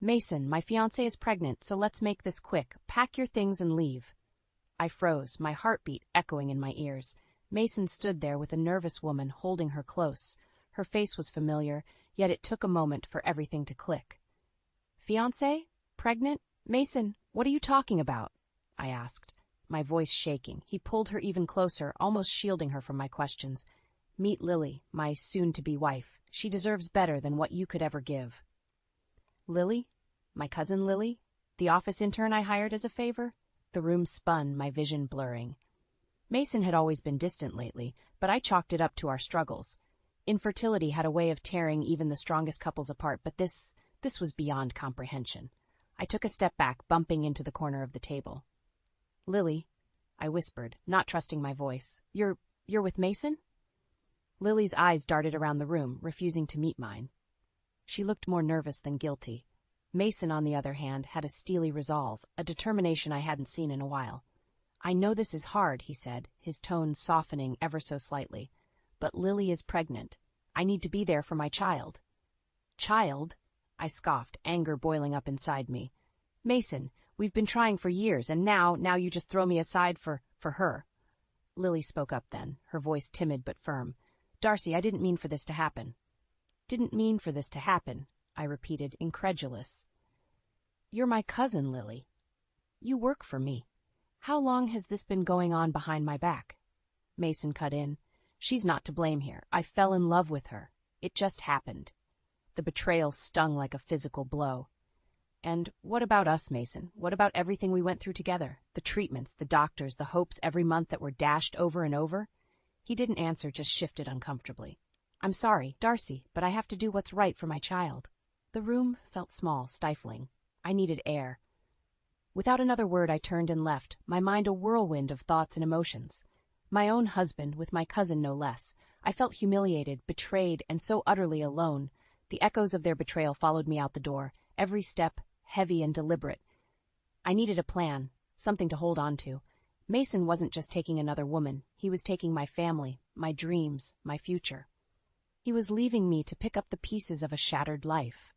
Mason, my fiance is pregnant, so let's make this quick. Pack your things and leave. I froze, my heartbeat echoing in my ears. Mason stood there with a nervous woman holding her close. Her face was familiar, yet it took a moment for everything to click. Fiance? Pregnant? Mason, what are you talking about? I asked, my voice shaking. He pulled her even closer, almost shielding her from my questions. Meet Lily, my soon-to-be wife. She deserves better than what you could ever give. Lily? My cousin Lily? The office intern I hired as a favor? The room spun, my vision blurring. Mason had always been distant lately, but I chalked it up to our struggles. Infertility had a way of tearing even the strongest couples apart, but this was beyond comprehension. I took a step back, bumping into the corner of the table. Lily, I whispered, not trusting my voice. You're with Mason? Lily's eyes darted around the room, refusing to meet mine. She looked more nervous than guilty. Mason, on the other hand, had a steely resolve, a determination I hadn't seen in a while. I know this is hard, he said, his tone softening ever so slightly. But Lily is pregnant. I need to be there for my child. Child? I scoffed, anger boiling up inside me. Mason, we've been trying for years, and now you just throw me aside for her. Lily spoke up then, her voice timid but firm. Darcy, I didn't mean for this to happen. Didn't mean for this to happen, I repeated, incredulous. You're my cousin, Lily. You work for me. How long has this been going on behind my back? Mason cut in. She's not to blame here. I fell in love with her. It just happened. The betrayal stung like a physical blow. And what about us, Mason? What about everything we went through together? The treatments, the doctors, the hopes every month that were dashed over and over? He didn't answer, just shifted uncomfortably. I'm sorry, Darcy, but I have to do what's right for my child. The room felt small, stifling. I needed air. Without another word, I turned and left, my mind a whirlwind of thoughts and emotions. My own husband, with my cousin no less. I felt humiliated, betrayed, and so utterly alone. The echoes of their betrayal followed me out the door, every step heavy and deliberate. I needed a plan, something to hold on to. Mason wasn't just taking another woman. He was taking my family, my dreams, my future. He was leaving me to pick up the pieces of a shattered life.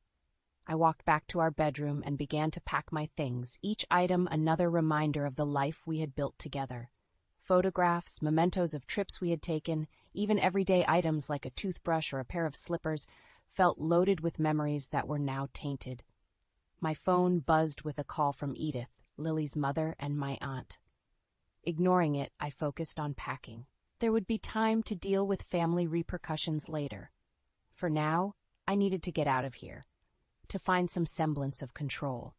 I walked back to our bedroom and began to pack my things, each item another reminder of the life we had built together. Photographs, mementos of trips we had taken, even everyday items like a toothbrush or a pair of slippers, felt loaded with memories that were now tainted. My phone buzzed with a call from Edith, Lily's mother, and my aunt. Ignoring it, I focused on packing. There would be time to deal with family repercussions later. For now, I needed to get out of here, to find some semblance of control.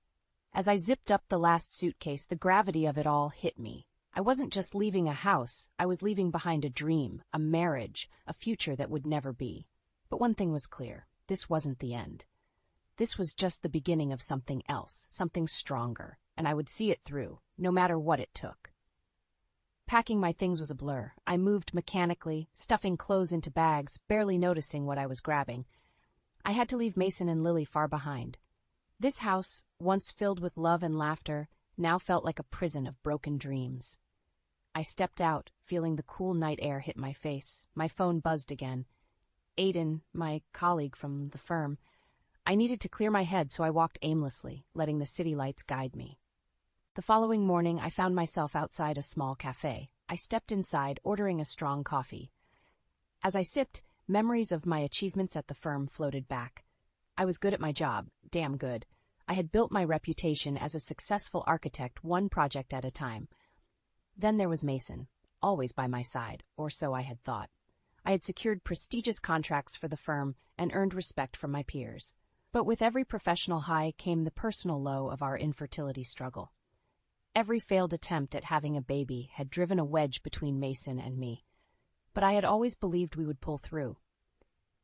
As I zipped up the last suitcase, the gravity of it all hit me. I wasn't just leaving a house, I was leaving behind a dream, a marriage, a future that would never be. But one thing was clear, this wasn't the end. This was just the beginning of something else, something stronger, and I would see it through, no matter what it took. Packing my things was a blur. I moved mechanically, stuffing clothes into bags, barely noticing what I was grabbing. I had to leave Mason and Lily far behind. This house, once filled with love and laughter, now felt like a prison of broken dreams. I stepped out, feeling the cool night air hit my face. My phone buzzed again. Aiden, my colleague from the firm. I needed to clear my head, so I walked aimlessly, letting the city lights guide me. The following morning, I found myself outside a small cafe. I stepped inside, ordering a strong coffee. As I sipped, memories of my achievements at the firm floated back. I was good at my job, damn good. I had built my reputation as a successful architect, one project at a time. Then there was Mason, always by my side, or so I had thought. I had secured prestigious contracts for the firm and earned respect from my peers. But with every professional high came the personal low of our infertility struggle. Every failed attempt at having a baby had driven a wedge between Mason and me. But I had always believed we would pull through.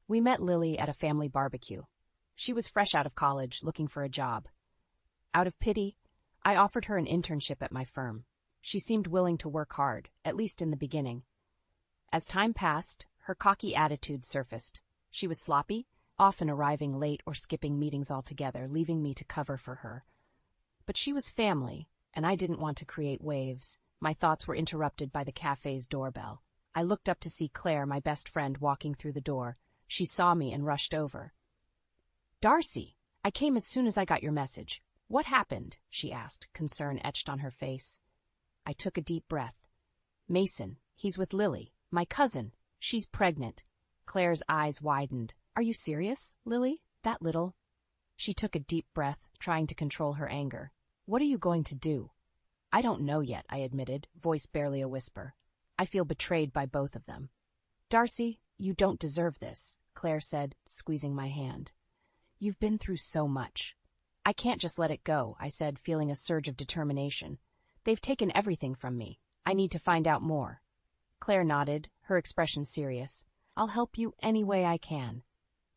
We met Lily at a family barbecue. She was fresh out of college, looking for a job. Out of pity, I offered her an internship at my firm. She seemed willing to work hard, at least in the beginning. As time passed, her cocky attitude surfaced. She was sloppy, often arriving late or skipping meetings altogether, leaving me to cover for her. But she was family, and I didn't want to create waves. My thoughts were interrupted by the cafe's doorbell. I looked up to see Claire, my best friend, walking through the door. She saw me and rushed over. "Darcy, I came as soon as I got your message. What happened? She asked, concern etched on her face. I took a deep breath. Mason, he's with Lily, my cousin. She's pregnant. Claire's eyes widened. Are you serious, Lily? That little? She took a deep breath, trying to control her anger. What are you going to do? I don't know yet, I admitted, voice barely a whisper. I feel betrayed by both of them. Darcy, you don't deserve this, Claire said, squeezing my hand. You've been through so much. I can't just let it go, I said, feeling a surge of determination. They've taken everything from me. I need to find out more. Claire nodded, her expression serious. I'll help you any way I can.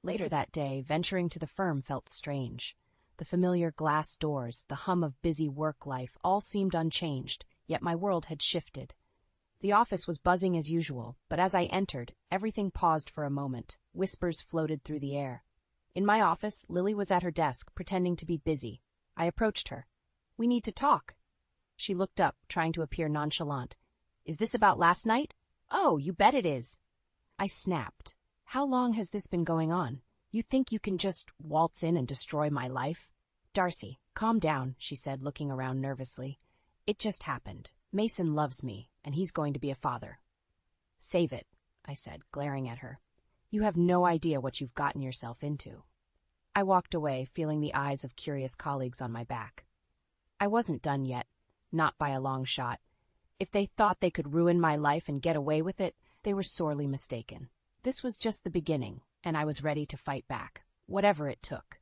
Later that day, venturing to the firm felt strange. The familiar glass doors, the hum of busy work life, all seemed unchanged, yet my world had shifted. The office was buzzing as usual, but as I entered, everything paused for a moment. Whispers floated through the air. In my office, Lily was at her desk, pretending to be busy. I approached her. We need to talk. She looked up, trying to appear nonchalant. Is this about last night? Oh, you bet it is. I snapped. How long has this been going on? You think you can just waltz in and destroy my life? Darcy, calm down, she said, looking around nervously. It just happened. Mason loves me, and he's going to be a father. Save it, I said, glaring at her. You have no idea what you've gotten yourself into. I walked away, feeling the eyes of curious colleagues on my back. I wasn't done yet, not by a long shot. If they thought they could ruin my life and get away with it, they were sorely mistaken. This was just the beginning, and I was ready to fight back, whatever it took.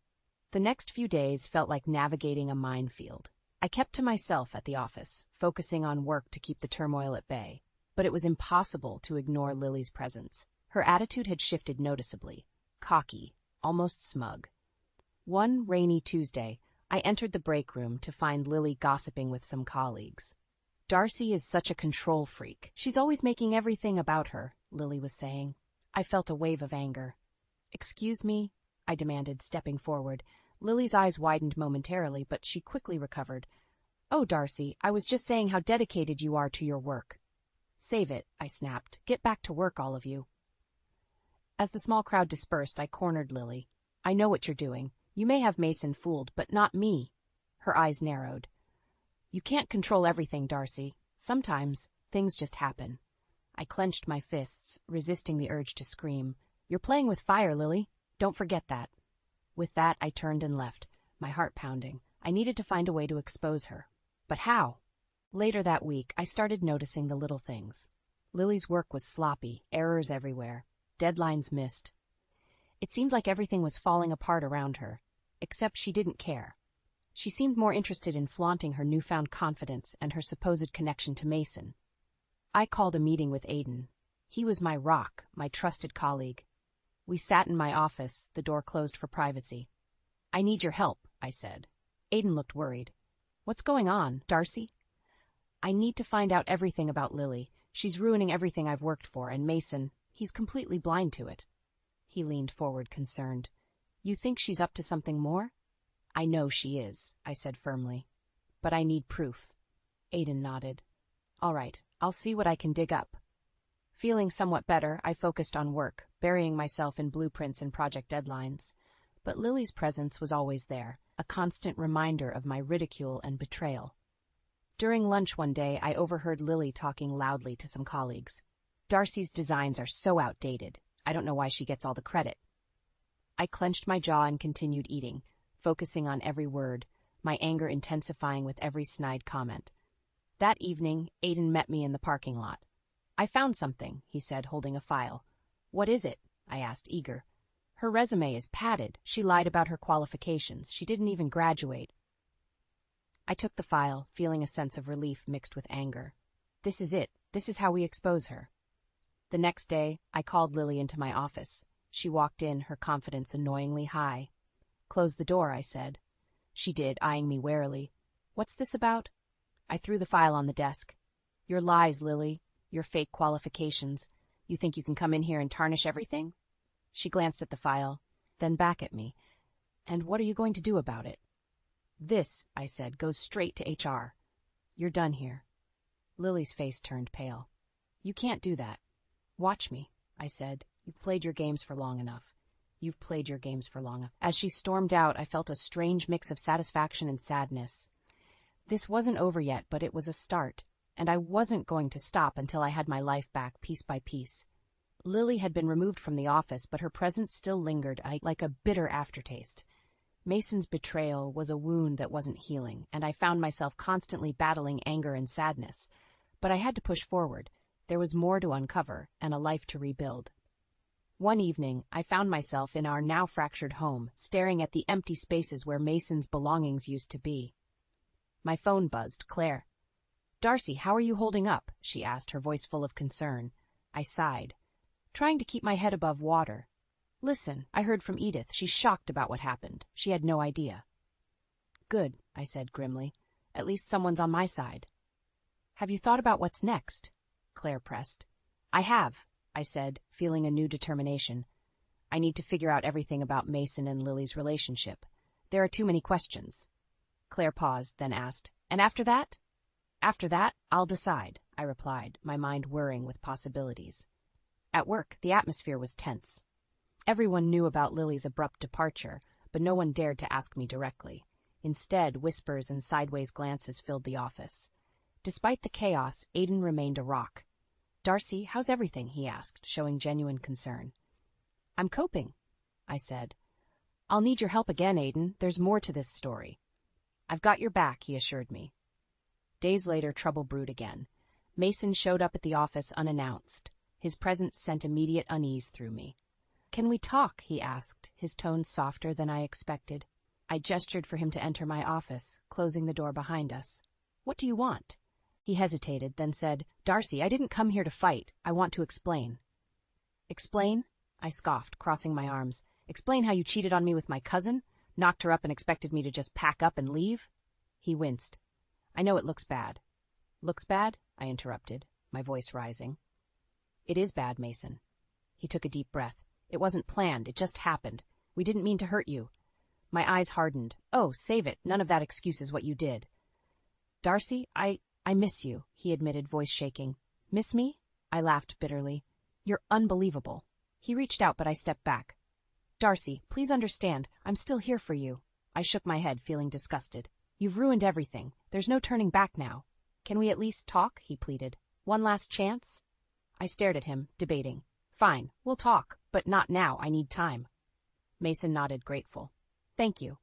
The next few days felt like navigating a minefield. I kept to myself at the office, focusing on work to keep the turmoil at bay. But it was impossible to ignore Lily's presence. Her attitude had shifted noticeably, cocky, almost smug. One rainy Tuesday, I entered the break room to find Lily gossiping with some colleagues. Darcy is such a control freak. She's always making everything about her, Lily was saying. I felt a wave of anger. Excuse me, I demanded, stepping forward. Lily's eyes widened momentarily, but she quickly recovered. Oh, Darcy, I was just saying how dedicated you are to your work. Save it, I snapped. Get back to work, all of you. As the small crowd dispersed, I cornered Lily. I know what you're doing. You may have Mason fooled, but not me. Her eyes narrowed. You can't control everything, Darcy. Sometimes things just happen. I clenched my fists, resisting the urge to scream. You're playing with fire, Lily. Don't forget that. With that, I turned and left, my heart pounding. I needed to find a way to expose her. But how? Later that week, I started noticing the little things. Lily's work was sloppy, errors everywhere, deadlines missed. It seemed like everything was falling apart around her, except she didn't care. She seemed more interested in flaunting her newfound confidence and her supposed connection to Mason. I called a meeting with Aiden. He was my rock, my trusted colleague. We sat in my office, the door closed for privacy. I need your help, I said. Aiden looked worried. What's going on, Darcy? I need to find out everything about Lily. She's ruining everything I've worked for, and Mason, he's completely blind to it. He leaned forward, concerned. You think she's up to something more? I know she is, I said firmly. But I need proof. Aiden nodded. All right, I'll see what I can dig up. Feeling somewhat better, I focused on work, burying myself in blueprints and project deadlines. But Lily's presence was always there, a constant reminder of my ridicule and betrayal. During lunch one day, I overheard Lily talking loudly to some colleagues. Darcy's designs are so outdated. I don't know why she gets all the credit. I clenched my jaw and continued eating, focusing on every word, my anger intensifying with every snide comment. That evening, Aiden met me in the parking lot. I found something, he said, holding a file. What is it? I asked, eager. Her resume is padded. She lied about her qualifications. She didn't even graduate. I took the file, feeling a sense of relief mixed with anger. This is it. This is how we expose her. The next day, I called Lily into my office. She walked in, her confidence annoyingly high. Close the door, I said. She did, eyeing me warily. What's this about? I threw the file on the desk. Your lies, Lily. Your fake qualifications. You think you can come in here and tarnish everything? She glanced at the file, then back at me. And what are you going to do about it? This, I said, goes straight to HR. You're done here. Lily's face turned pale. You can't do that. Watch me, I said. You've played your games for long enough. You've played your games for long. As she stormed out, I felt a strange mix of satisfaction and sadness. This wasn't over yet, but it was a start, and I wasn't going to stop until I had my life back piece by piece. Lily had been removed from the office, but her presence still lingered like a bitter aftertaste. Mason's betrayal was a wound that wasn't healing, and I found myself constantly battling anger and sadness. But I had to push forward. There was more to uncover, and a life to rebuild. One evening, I found myself in our now fractured home, staring at the empty spaces where Mason's belongings used to be. My phone buzzed. Claire. "Darcy, how are you holding up?" she asked, her voice full of concern. I sighed, trying to keep my head above water. "Listen, I heard from Edith. She's shocked about what happened. She had no idea." "Good," I said grimly. "At least someone's on my side." "Have you thought about what's next?" Claire pressed. "I have," I said, feeling a new determination. "I need to figure out everything about Mason and Lily's relationship. There are too many questions." Claire paused, then asked, "And after that?" "After that, I'll decide," I replied, my mind whirring with possibilities. At work, the atmosphere was tense. Everyone knew about Lily's abrupt departure, but no one dared to ask me directly. Instead, whispers and sideways glances filled the office. Despite the chaos, Aiden remained a rock. "Darcy, how's everything?" he asked, showing genuine concern. "I'm coping," I said. "I'll need your help again, Aiden. There's more to this story." "I've got your back," he assured me. Days later, trouble brewed again. Mason showed up at the office unannounced. His presence sent immediate unease through me. "Can we talk?" he asked, his tone softer than I expected. I gestured for him to enter my office, closing the door behind us. "What do you want?" He hesitated, then said, "Darcy, I didn't come here to fight. I want to explain." "Explain?" I scoffed, crossing my arms. "Explain how you cheated on me with my cousin? Knocked her up and expected me to just pack up and leave?" He winced. "I know it looks bad." "Looks bad?" I interrupted, my voice rising. "It is bad, Mason." He took a deep breath. "It wasn't planned. It just happened. We didn't mean to hurt you." My eyes hardened. "Oh, save it. None of that excuses what you did." "Darcy, I miss you," he admitted, voice shaking. "Miss me?" I laughed bitterly. "You're unbelievable." He reached out, but I stepped back. "Darcy, please understand. I'm still here for you." I shook my head, feeling disgusted. "You've ruined everything. There's no turning back now." "Can we at least talk?" he pleaded. "One last chance?" I stared at him, debating. "Fine, we'll talk, but not now. I need time." Mason nodded, grateful. "Thank you."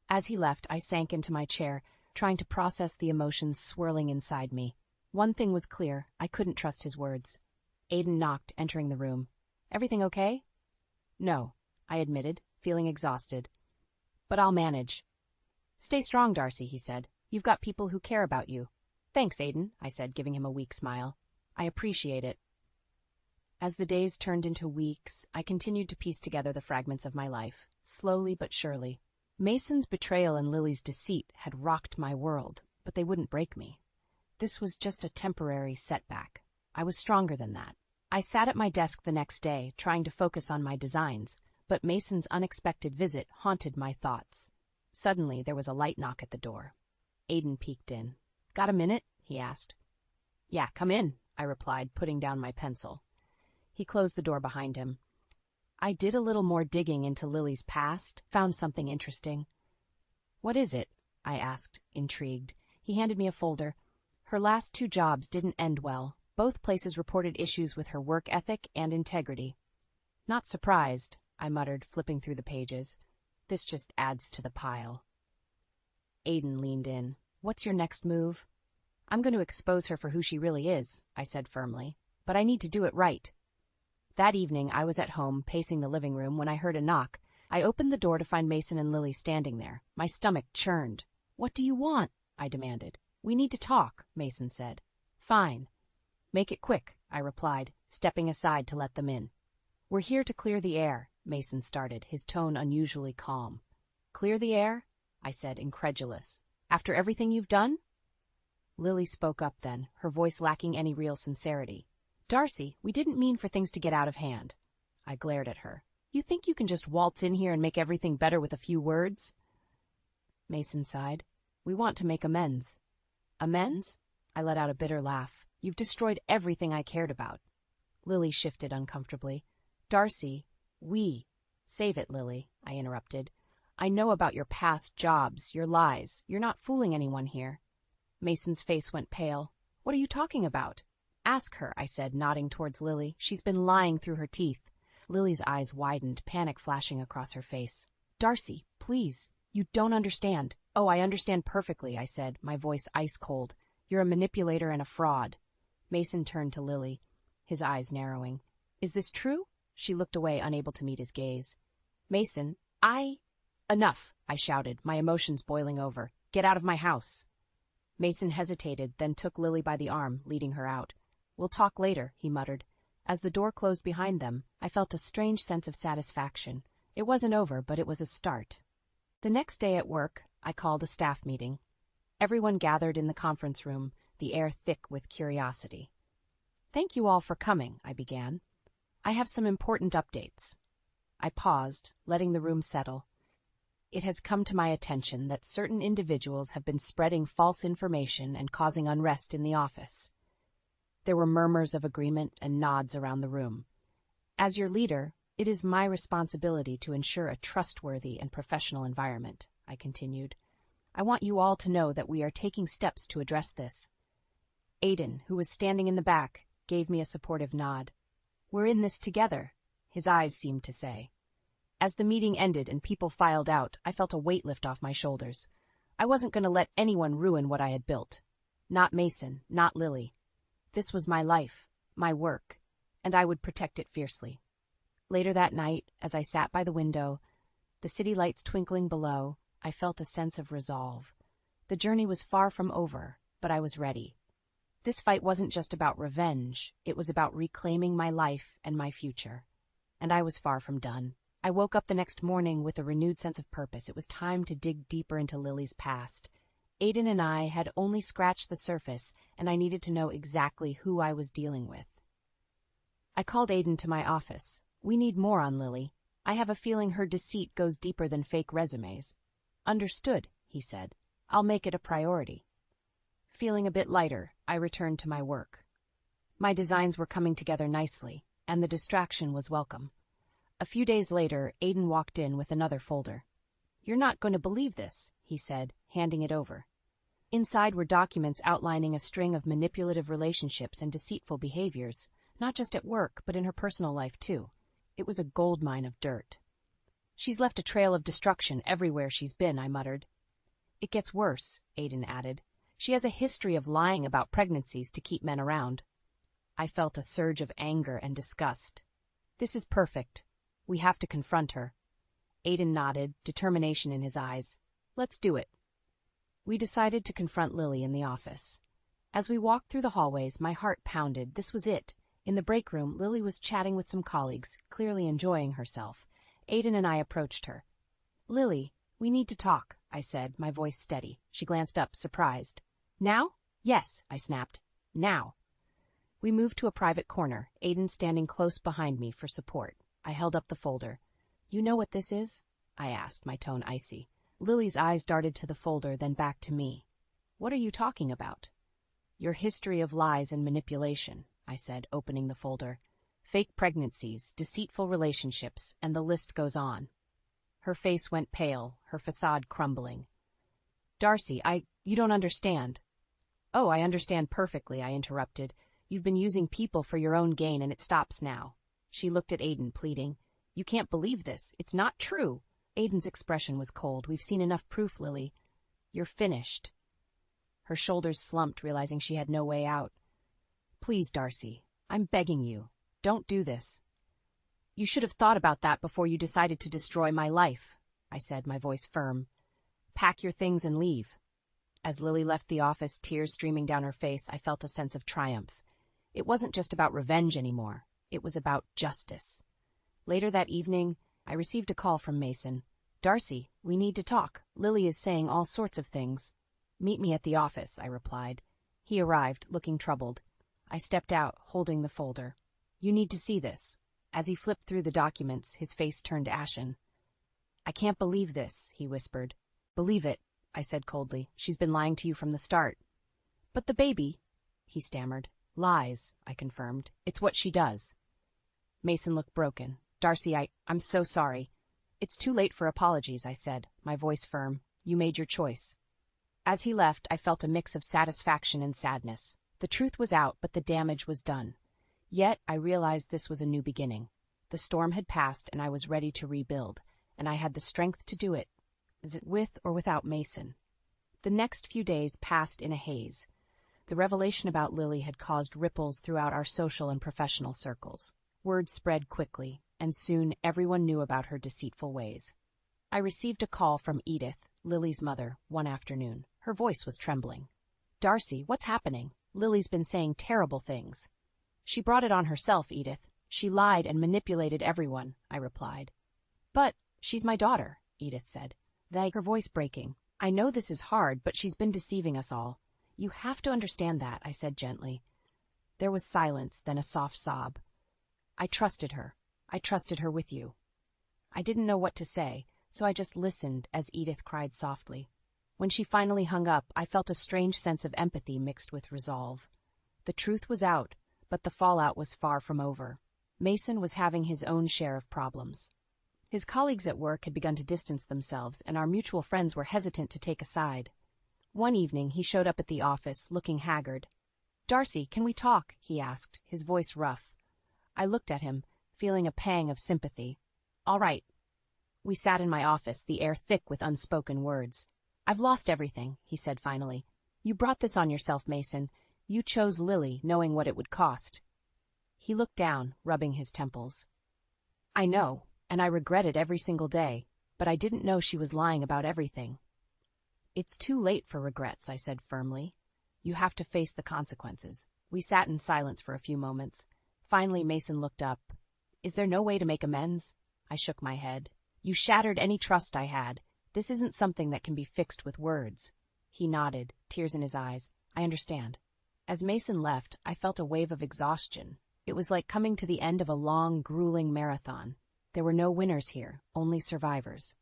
As he left, I sank into my chair, trying to process the emotions swirling inside me. One thing was clear. I couldn't trust his words. Aiden knocked, entering the room. "Everything okay?" "No," I admitted, feeling exhausted. "But I'll manage." "Stay strong, Darcy," he said. "You've got people who care about you." "Thanks, Aiden," I said, giving him a weak smile. "I appreciate it." As the days turned into weeks, I continued to piece together the fragments of my life, slowly but surely. Mason's betrayal and Lily's deceit had rocked my world, but they wouldn't break me. This was just a temporary setback. I was stronger than that. I sat at my desk the next day, trying to focus on my designs, but Mason's unexpected visit haunted my thoughts. Suddenly, there was a light knock at the door. Aiden peeked in. "Got a minute?" he asked. "Yeah, come in," I replied, putting down my pencil. He closed the door behind him. I did a little more digging into Lily's past, found something interesting. "What is it?" I asked, intrigued. He handed me a folder. Her last 2 jobs didn't end well. Both places reported issues with her work ethic and integrity. "Not surprised," I muttered, flipping through the pages. "This just adds to the pile." Aiden leaned in. "What's your next move?" "I'm going to expose her for who she really is," I said firmly. "But I need to do it right." That evening, I was at home, pacing the living room, when I heard a knock. I opened the door to find Mason and Lily standing there. My stomach churned. "What do you want?" I demanded. "We need to talk," Mason said. "Fine." "Make it quick," I replied, stepping aside to let them in. "We're here to clear the air," Mason started, his tone unusually calm. "Clear the air?" I said, incredulous. "After everything you've done?" Lily spoke up then, her voice lacking any real sincerity. "Darcy, we didn't mean for things to get out of hand." I glared at her. "You think you can just waltz in here and make everything better with a few words?" Mason sighed. "We want to make amends." "Amends?" I let out a bitter laugh. "You've destroyed everything I cared about." Lily shifted uncomfortably. "Darcy, we Save it, Lily, I interrupted. I know about your past jobs, your lies. You're not fooling anyone here. Mason's face went pale. What are you talking about? Ask her, I said, nodding towards Lily. She's been lying through her teeth. Lily's eyes widened, panic flashing across her face. Darcy, please. You don't understand. Oh, I understand perfectly, I said, my voice ice cold. You're a manipulator and a fraud. Mason turned to Lily, his eyes narrowing. Is this true? She looked away, unable to meet his gaze. Mason, Enough, I shouted, my emotions boiling over. Get out of my house. Mason hesitated, then took Lily by the arm, leading her out. We'll talk later, he muttered. As the door closed behind them, I felt a strange sense of satisfaction. It wasn't over, but it was a start. The next day at work, I called a staff meeting. Everyone gathered in the conference room, the air thick with curiosity. Thank you all for coming, I began. I have some important updates. I paused, letting the room settle. It has come to my attention that certain individuals have been spreading false information and causing unrest in the office. There were murmurs of agreement and nods around the room. As your leader, it is my responsibility to ensure a trustworthy and professional environment, I continued. I want you all to know that we are taking steps to address this. Aiden, who was standing in the back, gave me a supportive nod. We're in this together, his eyes seemed to say. As the meeting ended and people filed out, I felt a weight lift off my shoulders. I wasn't going to let anyone ruin what I had built. Not Mason, not Lily. This was my life, my work, and I would protect it fiercely. Later that night, as I sat by the window, the city lights twinkling below, I felt a sense of resolve. The journey was far from over, but I was ready. This fight wasn't just about revenge, it was about reclaiming my life and my future. And I was far from done. I woke up the next morning with a renewed sense of purpose. It was time to dig deeper into Lily's past. Aiden and I had only scratched the surface, and I needed to know exactly who I was dealing with. I called Aiden to my office. We need more on Lily. I have a feeling her deceit goes deeper than fake resumes. Understood, he said. I'll make it a priority. Feeling a bit lighter, I returned to my work. My designs were coming together nicely, and the distraction was welcome. A few days later, Aiden walked in with another folder. You're not going to believe this, he said, handing it over. Inside were documents outlining a string of manipulative relationships and deceitful behaviors, not just at work, but in her personal life, too. It was a goldmine of dirt. She's left a trail of destruction everywhere she's been, I muttered. It gets worse, Aiden added. She has a history of lying about pregnancies to keep men around. I felt a surge of anger and disgust. This is perfect. We have to confront her. Aiden nodded, determination in his eyes. Let's do it. We decided to confront Lily in the office. As we walked through the hallways, my heart pounded. This was it. In the break room, Lily was chatting with some colleagues, clearly enjoying herself. Aiden and I approached her. Lily, we need to talk, I said, my voice steady. She glanced up, surprised. Now? Yes, I snapped. Now. We moved to a private corner, Aiden standing close behind me for support. I held up the folder. You know what this is? I asked, my tone icy. Lily's eyes darted to the folder, then back to me. What are you talking about? Your history of lies and manipulation, I said, opening the folder. Fake pregnancies, deceitful relationships, and the list goes on. Her face went pale, her facade crumbling. Darcy, you don't understand. Oh, I understand perfectly, I interrupted. You've been using people for your own gain, and it stops now. She looked at Aiden, pleading. You can't believe this. It's not true. Aiden's expression was cold. We've seen enough proof, Lily. You're finished. Her shoulders slumped, realizing she had no way out. Please, Darcy, I'm begging you. Don't do this. You should have thought about that before you decided to destroy my life, I said, my voice firm. Pack your things and leave. As Lily left the office, tears streaming down her face, I felt a sense of triumph. It wasn't just about revenge anymore. It was about justice. Later that evening, I received a call from Mason. Darcy, we need to talk. Lily is saying all sorts of things. Meet me at the office, I replied. He arrived, looking troubled. I stepped out, holding the folder. You need to see this. As he flipped through the documents, his face turned ashen. I can't believe this, he whispered. Believe it, I said coldly. She's been lying to you from the start. But the baby, he stammered. Lies, I confirmed. It's what she does. Mason looked broken. Darcy, I'm so sorry. It's too late for apologies, I said, my voice firm. You made your choice. As he left, I felt a mix of satisfaction and sadness. The truth was out, but the damage was done. Yet, I realized this was a new beginning. The storm had passed, and I was ready to rebuild, and I had the strength to do it. Is it with or without Mason? The next few days passed in a haze. The revelation about Lily had caused ripples throughout our social and professional circles. Word spread quickly, and soon everyone knew about her deceitful ways. I received a call from Edith, Lily's mother, one afternoon. Her voice was trembling. "Darcy, what's happening? Lily's been saying terrible things." "She brought it on herself, Edith. She lied and manipulated everyone," I replied. "But she's my daughter," Edith said, her voice breaking. "I know this is hard, but she's been deceiving us all. You have to understand that," I said gently. There was silence, then a soft sob. "I trusted her. I trusted her with you." I didn't know what to say, so I just listened as Edith cried softly. When she finally hung up, I felt a strange sense of empathy mixed with resolve. The truth was out, but the fallout was far from over. Mason was having his own share of problems. His colleagues at work had begun to distance themselves, and our mutual friends were hesitant to take a side. One evening, he showed up at the office, looking haggard. "Darcy, can we talk?" he asked, his voice rough. I looked at him, feeling a pang of sympathy. "All right." We sat in my office, the air thick with unspoken words. "I've lost everything," he said finally. "You brought this on yourself, Mason. You chose Lily, knowing what it would cost." He looked down, rubbing his temples. "I know, and I regret it every single day, but I didn't know she was lying about everything." "It's too late for regrets," I said firmly. "You have to face the consequences." We sat in silence for a few moments. Finally, Mason looked up. "Is there no way to make amends?" I shook my head. "You shattered any trust I had. This isn't something that can be fixed with words." He nodded, tears in his eyes. "I understand." As Mason left, I felt a wave of exhaustion. It was like coming to the end of a long, grueling marathon. There were no winners here, only survivors.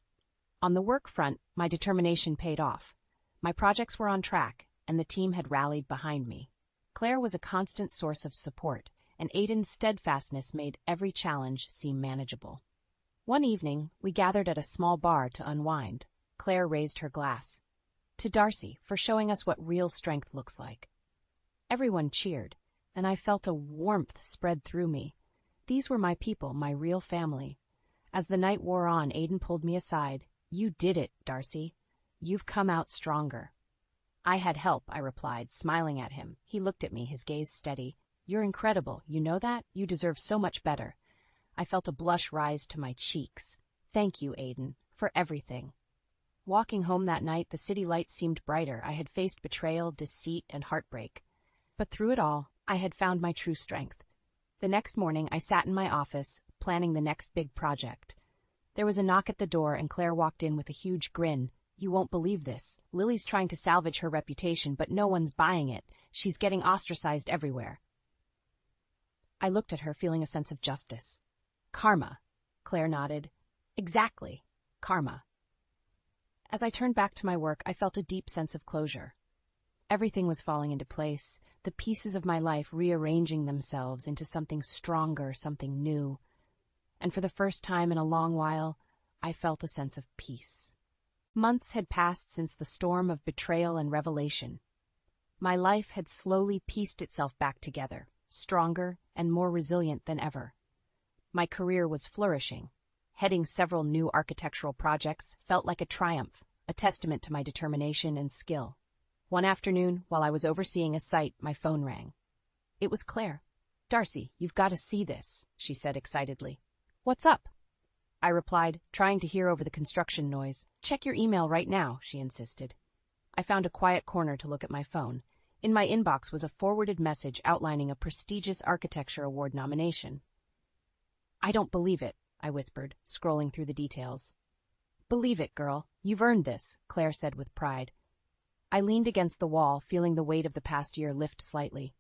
On the work front, my determination paid off. My projects were on track, and the team had rallied behind me. Claire was a constant source of support, and Aiden's steadfastness made every challenge seem manageable. One evening, we gathered at a small bar to unwind. Claire raised her glass. "To Darcy, for showing us what real strength looks like." Everyone cheered, and I felt a warmth spread through me. These were my people, my real family. As the night wore on, Aiden pulled me aside. "You did it, Darcy. You've come out stronger." "I had help," I replied, smiling at him. He looked at me, his gaze steady. "You're incredible. You know that? You deserve so much better." I felt a blush rise to my cheeks. "Thank you, Aiden, for everything." Walking home that night, the city lights seemed brighter. I had faced betrayal, deceit, and heartbreak. But through it all, I had found my true strength. The next morning, I sat in my office, planning the next big project. There was a knock at the door, and Claire walked in with a huge grin. "You won't believe this. Lily's trying to salvage her reputation, but no one's buying it. She's getting ostracized everywhere." I looked at her, feeling a sense of justice. "Karma," Claire nodded. "Exactly. Karma." As I turned back to my work, I felt a deep sense of closure. Everything was falling into place, the pieces of my life rearranging themselves into something stronger, something new. And for the first time in a long while, I felt a sense of peace. Months had passed since the storm of betrayal and revelation. My life had slowly pieced itself back together, stronger and more resilient than ever. My career was flourishing. Heading several new architectural projects felt like a triumph, a testament to my determination and skill. One afternoon, while I was overseeing a site, my phone rang. It was Claire. "Darcy, you've got to see this," she said excitedly. "What's up?" I replied, trying to hear over the construction noise. "Check your email right now," she insisted. I found a quiet corner to look at my phone. In my inbox was a forwarded message outlining a prestigious architecture award nomination. "I don't believe it," I whispered, scrolling through the details. "Believe it, girl. You've earned this," Claire said with pride. I leaned against the wall, feeling the weight of the past year lift slightly.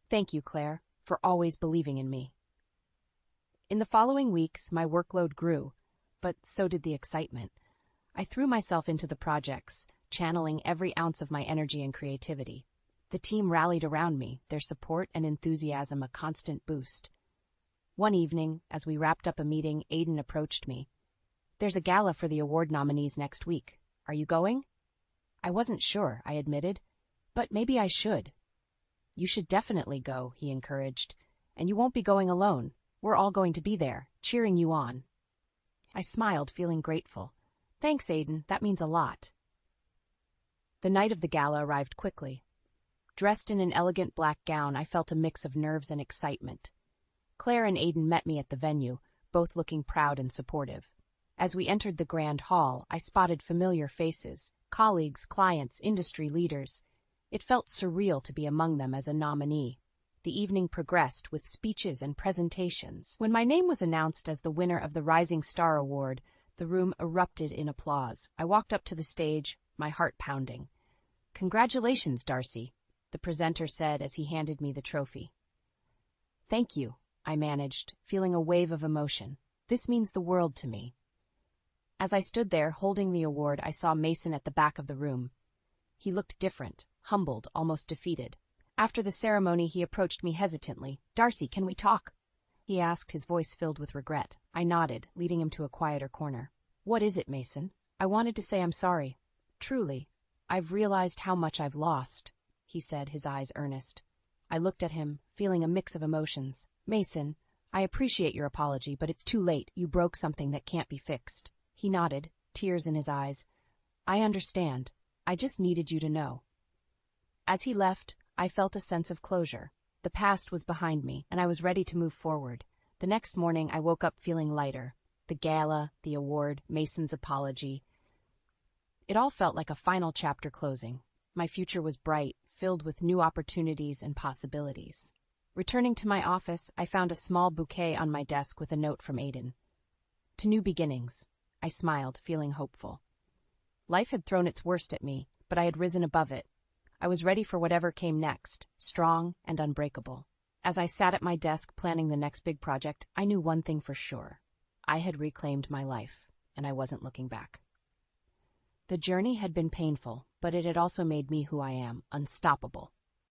"Thank you, Claire, for always believing in me." In the following weeks, my workload grew, but so did the excitement. I threw myself into the projects, channeling every ounce of my energy and creativity. The team rallied around me, their support and enthusiasm a constant boost. One evening, as we wrapped up a meeting, Aiden approached me. There's a gala for the award nominees next week. Are you going? I wasn't sure, I admitted, but maybe I should. You should definitely go, he encouraged, and you won't be going alone. We're all going to be there, cheering you on. I smiled, feeling grateful. Thanks, Aiden, that means a lot. The night of the gala arrived quickly. Dressed in an elegant black gown, I felt a mix of nerves and excitement. Claire and Aiden met me at the venue, both looking proud and supportive. As we entered the grand hall, I spotted familiar faces, colleagues, clients, industry leaders. It felt surreal to be among them as a nominee. The evening progressed with speeches and presentations. When my name was announced as the winner of the Rising Star Award, the room erupted in applause. I walked up to the stage, my heart pounding. Congratulations, Darcy, the presenter said as he handed me the trophy. Thank you, I managed, feeling a wave of emotion. This means the world to me. As I stood there holding the award, I saw Mason at the back of the room. He looked different, humbled, almost defeated. After the ceremony, he approached me hesitantly. Darcy, can we talk? He asked, his voice filled with regret. I nodded, leading him to a quieter corner. What is it, Mason? I wanted to say I'm sorry. Truly, I've realized how much I've lost, he said, his eyes earnest. I looked at him, feeling a mix of emotions. Mason, I appreciate your apology, but it's too late. You broke something that can't be fixed. He nodded, tears in his eyes. I understand. I just needed you to know. As he left, I felt a sense of closure. The past was behind me, and I was ready to move forward. The next morning, I woke up feeling lighter. The gala, the award, Mason's apology. It all felt like a final chapter closing. My future was bright, filled with new opportunities and possibilities. Returning to my office, I found a small bouquet on my desk with a note from Aiden. To new beginnings. I smiled, feeling hopeful. Life had thrown its worst at me, but I had risen above it. I was ready for whatever came next, strong and unbreakable. As I sat at my desk planning the next big project, I knew one thing for sure. I had reclaimed my life, and I wasn't looking back. The journey had been painful, but it had also made me who I am, unstoppable.